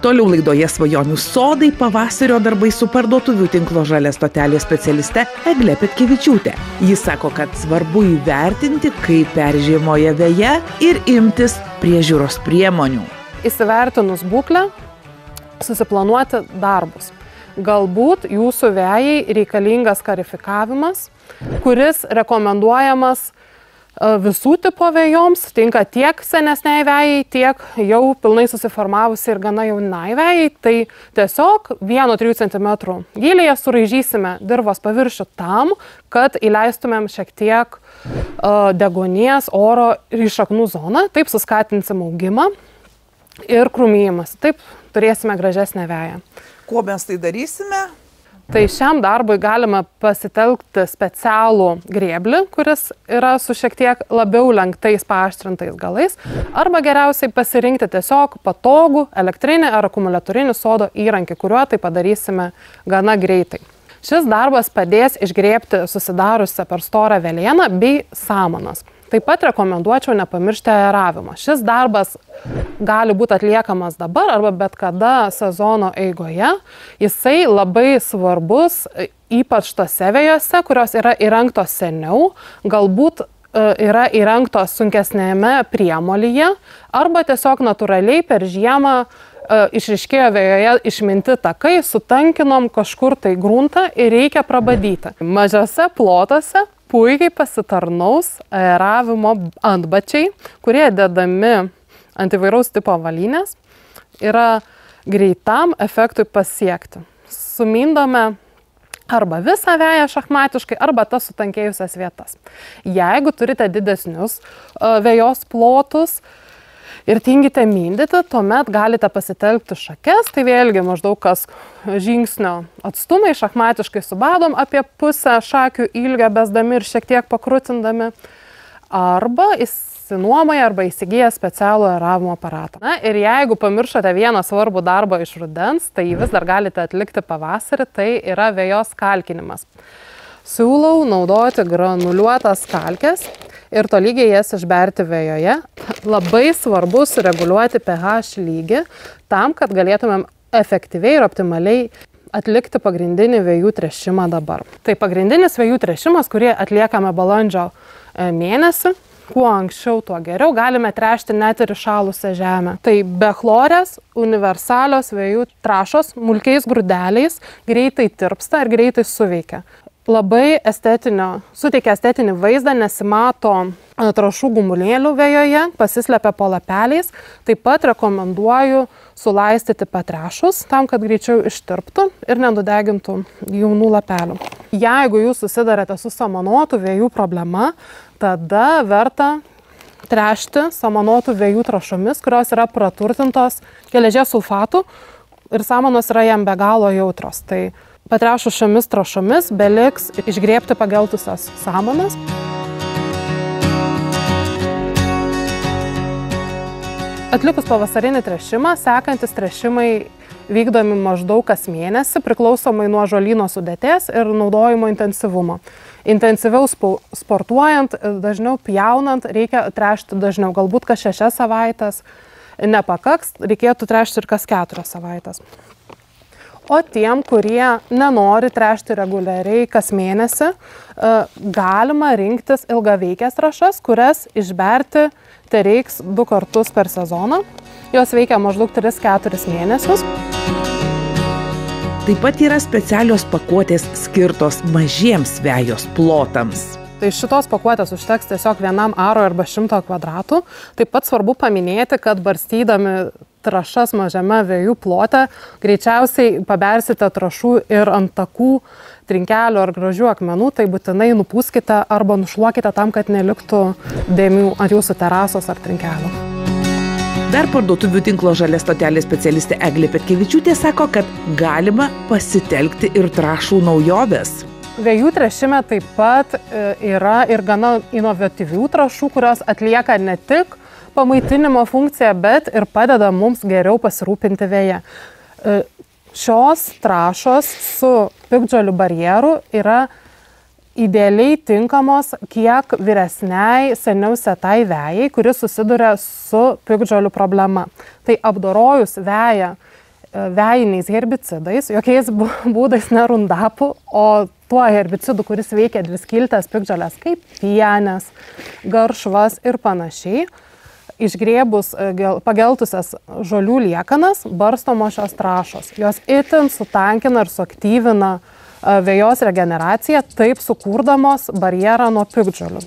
Toliau laidoje Svajonių sodai pavasario darbai su parduotuvių tinklo Žalia stotelė specialiste Egle Petkevičiūte. Jis sako, kad svarbu įvertinti, kaip peržiemoja veja ir imtis priežiūros priemonių. Įsivertinus būklę, susiplanuoti darbus. Galbūt jūsų vejai reikalingas karifikavimas, kuris rekomenduojamas visų tipo vejoms, tinka tiek senesniai vejai, tiek jau pilnai susiformavusi ir gana jaunai vejai. Tai tiesiog 1-3 cm gylyje suraižysime dirvos paviršių tam, kad įleistumėm šiek tiek deguonies, oro į šaknų zoną, taip suskatinsim augimą ir krūmijimas. Taip turėsime gražesnę veją. Kuo mes tai darysime? Tai šiam darbui galima pasitelkti specialų grėblį, kuris yra su šiek tiek labiau lenktais paaštrintais galais, arba geriausiai pasirinkti tiesiog patogų elektrinį ar akumuliatorinį sodo įrankį, kuriuo tai padarysime gana greitai. Šis darbas padės išgrėbti susidariusią per storą velėną bei samanas. Taip pat rekomenduočiau nepamiršti aeravimo. Šis darbas gali būti atliekamas dabar arba bet kada sezono eigoje. Jisai labai svarbus, ypač tose vejose, kurios yra įrengtos seniau, galbūt yra įrengtos sunkesnėme priemolyje, arba tiesiog natūraliai per žiemą išriškėjo vejoje išminti takai, sutankinom kažkur tai gruntą ir reikia prabadyti. Mažiose plotose puikiai pasitarnaus aeravimo antbačiai, kurie dedami ant įvairaus tipo avalynės, yra greitam efektui pasiekti. Sumindome arba visą veją šachmatiškai, arba tas sutankėjusias vietas. Jeigu turite didesnius vejos plotus ir tingite mindyti, tuomet galite pasitelkti šakes, tai vėlgi maždaug kas žingsnio atstumai šachmatiškai subadom apie pusę šakių ilgio besdami ir šiek tiek pakrutindami, arba išsinuomoja arba įsigyja specialų aeravimo aparatą. Na, ir jeigu pamiršote vieną svarbų darbą iš rudens, tai jį vis dar galite atlikti pavasarį, tai yra vejos kalkinimas. Siūlau naudoti granuliuotas kalkes ir tolygiai jas išberti vejoje. Labai svarbu sureguliuoti pH lygį tam, kad galėtumėm efektyviai ir optimaliai atlikti pagrindinį vejų tręšimą dabar. Tai pagrindinis vejų tręšimas, kurį atliekame balandžio mėnesį, kuo anksčiau, tuo geriau, galime tręšti net ir įšalusią žemę. Tai bechlorės, universalios vejų trąšos, smulkiais grūdeliais, greitai tirpsta ir greitai suveikia. Labai suteikia estetinį vaizdą, nesimato trąšų gumulėlių vejoje, pasislepia po lapeliais. Taip pat rekomenduoju sulaistyti patrešus, tam, kad greičiau ištirptų ir nenudegintų jaunų lapelių. Jeigu jūs susidarėte su samanotų vejų problema, tada verta tręšti samanotų vejų trąšomis, kurios yra praturtintos geležies sulfatų ir samanos yra jam be galo jautros. Tai patrešus šiomis trąšomis beliks išgrėbti pageltusias samanas. Atlikus pavasarinį tręšimą, sekantis tręšimai vykdomi maždaug kas mėnesį, priklausomai nuo žolyno sudėties ir naudojimo intensyvumo. Intensyviau sportuojant, dažniau pjaunant, reikia tręšti dažniau, galbūt kas 6 savaitės nepakaks, reikėtų tręšti ir kas 4 savaitės. O tiem, kurie nenori tręšti reguliariai kas mėnesį, galima rinktis ilgaveikės trąšas, kurias išberti tereiks 2 kartus per sezoną. Jos veikia maždaug 3-4 mėnesius. Taip pat yra specialios pakuotės skirtos mažiems vejos plotams. Tai šitos pakuotės užteks tiesiog 1 aro arba 100 kvadratų. Taip pat svarbu paminėti, kad barstydami trąšas mažame vejų plote, greičiausiai pabersite trąšų ir ant takų, trinkelių ar gražių akmenų, tai būtinai nupūskite arba nušluokite tam, kad neliktų dėmių ant jūsų terasos ar trinkelių. Dar parduotuvių tinklo Žalia stotelė specialistė Eglė Petkevičiūtė sako, kad galima pasitelkti ir trąšų naujoves. Vejų tręšime taip pat yra ir gana inovatyvių trąšų, kurios atlieka ne tik pamaitinimo funkciją, bet ir padeda mums geriau pasirūpinti veja. Šios trąšos su piktžolių barjeru yra idealiai tinkamos kiek vyresniai, seniau setai vejai, kuris susiduria su piktžolių problema. Tai apdorojus veją vejiniais herbicidais, jokiais būdais ne rundapų, o tuo herbicidu, kuris veikia dviskiltės piktžolės kaip pienės, garšvas ir panašiai. Išgrėbus pageltusias žolių liekanas, barstomos šios trąšos. Jos itin sutankina ir suaktyvina vejos regeneraciją, taip sukurdamos barjerą nuo piktžolių.